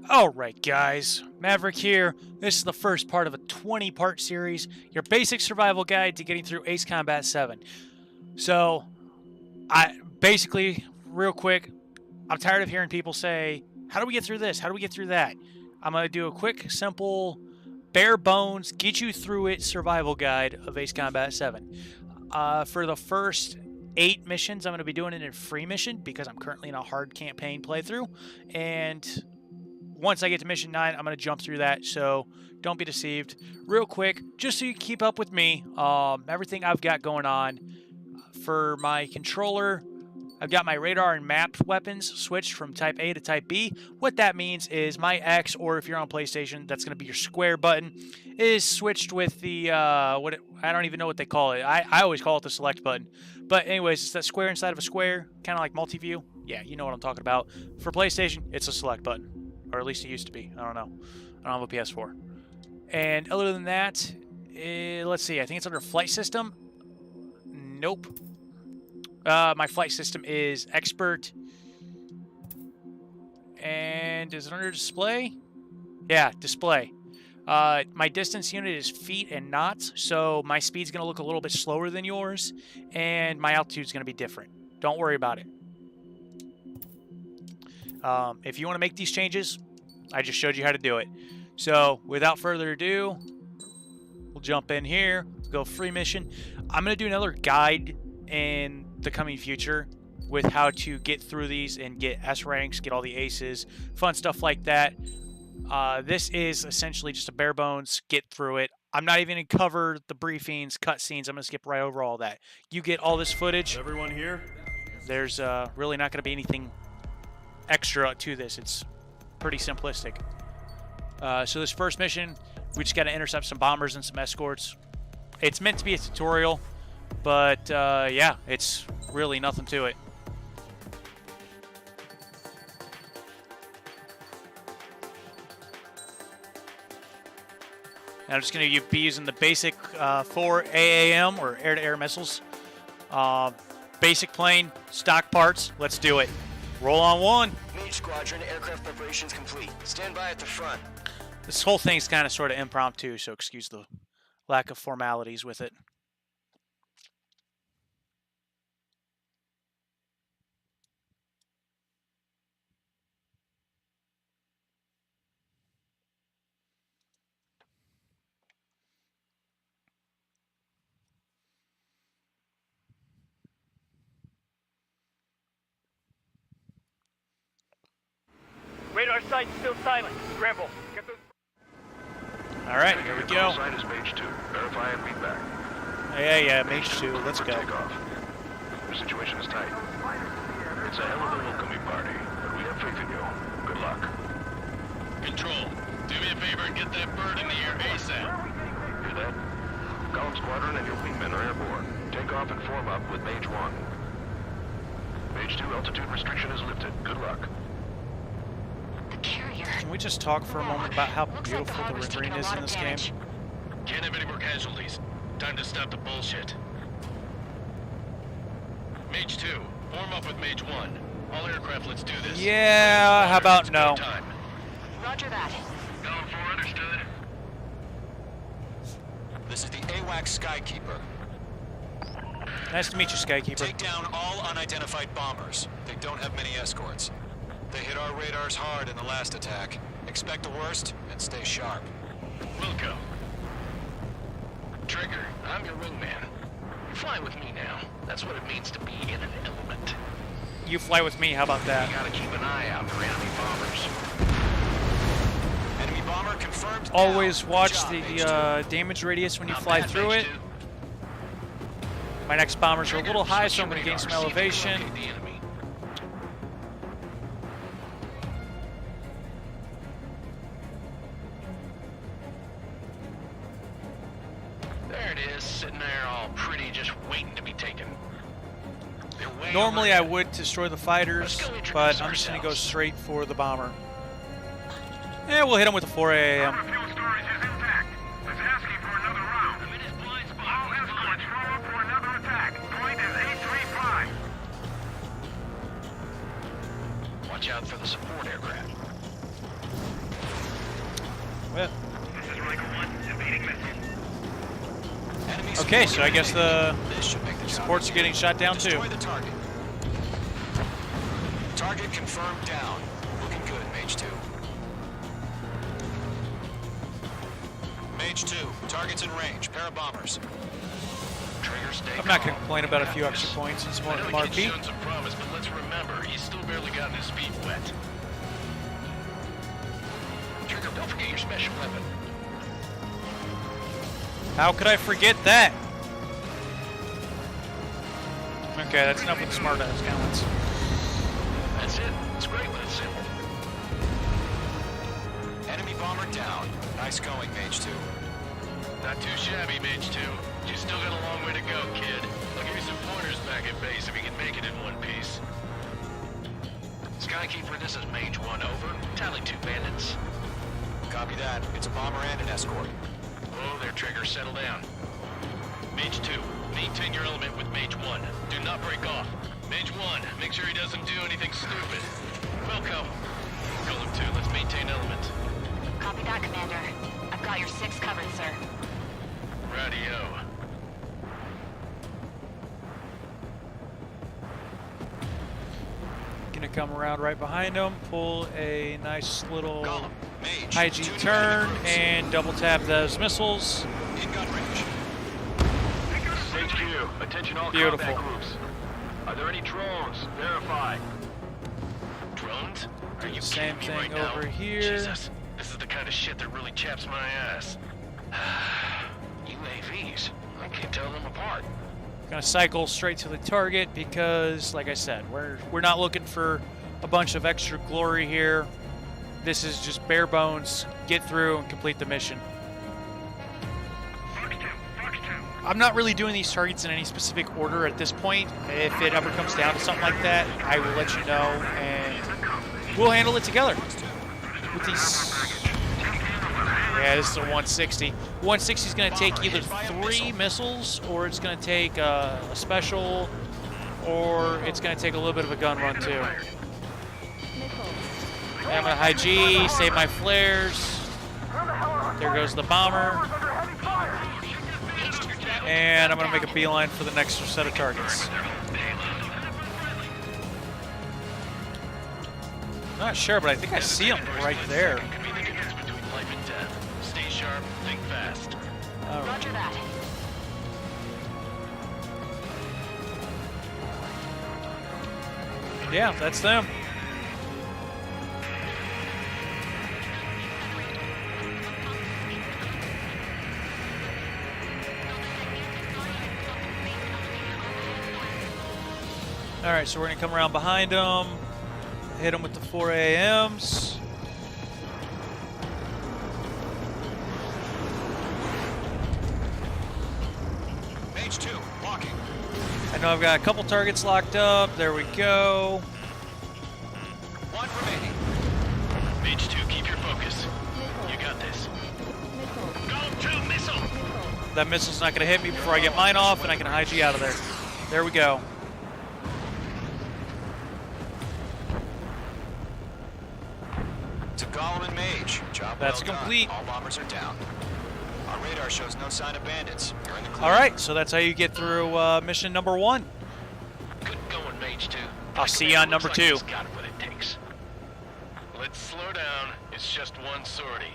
Alright guys, Maverick here. This is the first part of a 20-part series, your basic survival guide to getting through Ace Combat 7. So, real quick, I'm tired of hearing people say, how do we get through this? How do we get through that? I'm going to do a quick, simple, bare bones, get you through it survival guide of Ace Combat 7. For the first 8 missions, I'm going to be doing it in free mission because I'm currently in a hard campaign playthrough. And once I get to mission 9, I'm going to jump through that, so don't be deceived. Real quick, just so you keep up with me, everything I've got going on. For my controller, I've got my radar and map weapons switched from Type A to Type B. What that means is my X, or if you're on PlayStation, that's going to be your square button, is switched with the, I don't even know what they call it. I always call it the select button. But anyways, it's that square inside of a square, kind of like multi-view. Yeah, you know what I'm talking about. For PlayStation, it's a select button. Or at least it used to be. I don't know. I don't have a PS4. And other than that, let's see. I think it's under flight system. Nope. My flight system is expert. And is it under display? Yeah, display. My distance unit is feet and knots, so my speed's going to look a little bit slower than yours, and my altitude's going to be different. Don't worry about it. If you want to make these changes, I just showed you how to do it. So, without further ado, we'll jump in here, go free mission. I'm going to do another guide in the coming future with how to get through these and get S ranks, get all the aces, fun stuff like that. This is essentially just a bare bones, get through it. I'm not even going to cover the briefings, cutscenes. I'm going to skip right over all that. You get all this footage. Everyone here? There's really not going to be anything extra to this. It's pretty simplistic. So this first mission, we just got to intercept some bombers and some escorts. It's meant to be a tutorial, but yeah, it's really nothing to it. And I'm just going to be using the basic 4 AAM, or air-to-air missiles. Basic plane, stock parts. Let's do it. Roll on 1. Mage Squadron, aircraft preparations complete. Stand by at the front. This whole thing's kind of sort of impromptu, so excuse the lack of formalities with it. Radar site still silent. Scramble. Get those. All right, here we go. Site is Mage 2. Verify and read back. Yeah, Mage 2. Let's go. Takeoff. The situation is tight. It's a hell of a welcoming party, but we have faith in you. Good luck. Control, do me a favor and get that bird in the air ASAP. Hear that? Column Squadron and your wingmen are airborne. Take off and form up with Mage 1. Mage 2 altitude restriction is lifted. Good luck. Can we just talk for a moment about how beautiful the rendering is in this game? Can't have any more casualties. Time to stop the bullshit. Mage 2, form up with Mage 1. All aircraft, let's do this. Yeah, how about no? Time. Roger that. Column 4, understood. This is the AWACS Skykeeper. Nice to meet you, Skykeeper. Take down all unidentified bombers. They don't have many escorts. They hit our radars hard in the last attack. Expect the worst and stay sharp. Wilco. Trigger, I'm your wingman. You fly with me now. That's what it means to be in an element. You fly with me, how about that? You gotta keep an eye out for enemy bombers. Enemy bomber confirmed. Always down. watch Good the job, Mage damage radius when you Not fly bad, through Mage it. 2. My next bombers are a little high, so I'm going to gain Radar, some see if you can elevation. locate the enemy. There it is, sitting there all pretty, just waiting to be taken. They're way Normally I overhead. would destroy the fighters, Let's go introduce but I'm just going to go ourselves. straight for the bomber. Yeah, we'll hit him with a 4 AAM. Fuel storage is intact. It's asking for another round. I'm in his blind spot. All escorts roll up for another attack. Point is 835. Watch out for the support aircraft. bit. This is Riker 1, evading missile. Enemy Okay, support so I guess the This should make the job supports are easier. getting shot down too. Destroy the target. Target confirmed down. Looking good, Mage 2. Mage 2, target's in range. Pair of bombers. Trigger, stay I'm not going to calm. complain about a Got few this. extra points and some I more know from the kid's RP. shown some promise, but let's remember, he's still barely gotten his feet wet. Trigger, don't forget your special weapon. How could I forget that? Okay, that's enough with the smart ass comments. That's it. It's great when it's simple. Enemy bomber down. Nice going, Mage 2. Not too shabby, Mage 2. You still got a long way to go, kid. I'll give you some pointers back at base if you can make it in one piece. Skykeeper, this is Mage 1, over. Tally 2 bandits. Copy that. It's a bomber and an escort. Oh, their trigger, settle down. Mage 2, maintain your element with Mage 1. Do not break off. Mage 1, make sure he doesn't do anything stupid. Welcome. Golem 2, let's maintain element. Copy that, Commander. I've got your 6 covered, sir. Radio. Gonna come around right behind them, pull a nice little Column. Mage. high 2 G new turn, enemy groups. and double tap those missiles. In gun range. HQ, attention all Beautiful. combat groups. Are there any drones? Verify. Drones? Are you Same kidding me thing right over now? here. Jesus, this is the kind of shit that really chaps my ass. UAVs. I can't tell them apart. Gonna cycle straight to the target because, like I said, we're not looking for a bunch of extra glory here. This is just bare bones. Get through and complete the mission. I'm not really doing these targets in any specific order at this point. If it ever comes down to something like that, I will let you know, and we'll handle it together. With these, yeah, this is a 160. 160 is going to take either 3 missiles, or it's going to take a special, or it's going to take a little bit of a gun run too. And I'm going to high G, save my flares. There goes the bomber. And I'm going to make a beeline for the next set of targets. Not sure, but I think I see them right there. Could be the difference between life and death. Stay sharp, think fast. All right. Roger that. Yeah, that's them. All right, so we're gonna come around behind them, hit them with the 4 AMs. Mage 2, walking. I know I've got a couple targets locked up. There we go. 1 remaining. Mage 2, keep your focus. You got this. Go to missile! That missile's not gonna hit me before I get mine off, and I can hide you out of there. There we go. To Golem and Mage. Job That's well done. complete. All bombers are down. Our radar shows no sign of bandits. You're in the clear. All right, so that's how you get through mission number 1. Good going, Mage 2. I'll see you on number 2. Got what it takes. Let's slow down. It's just one sortie.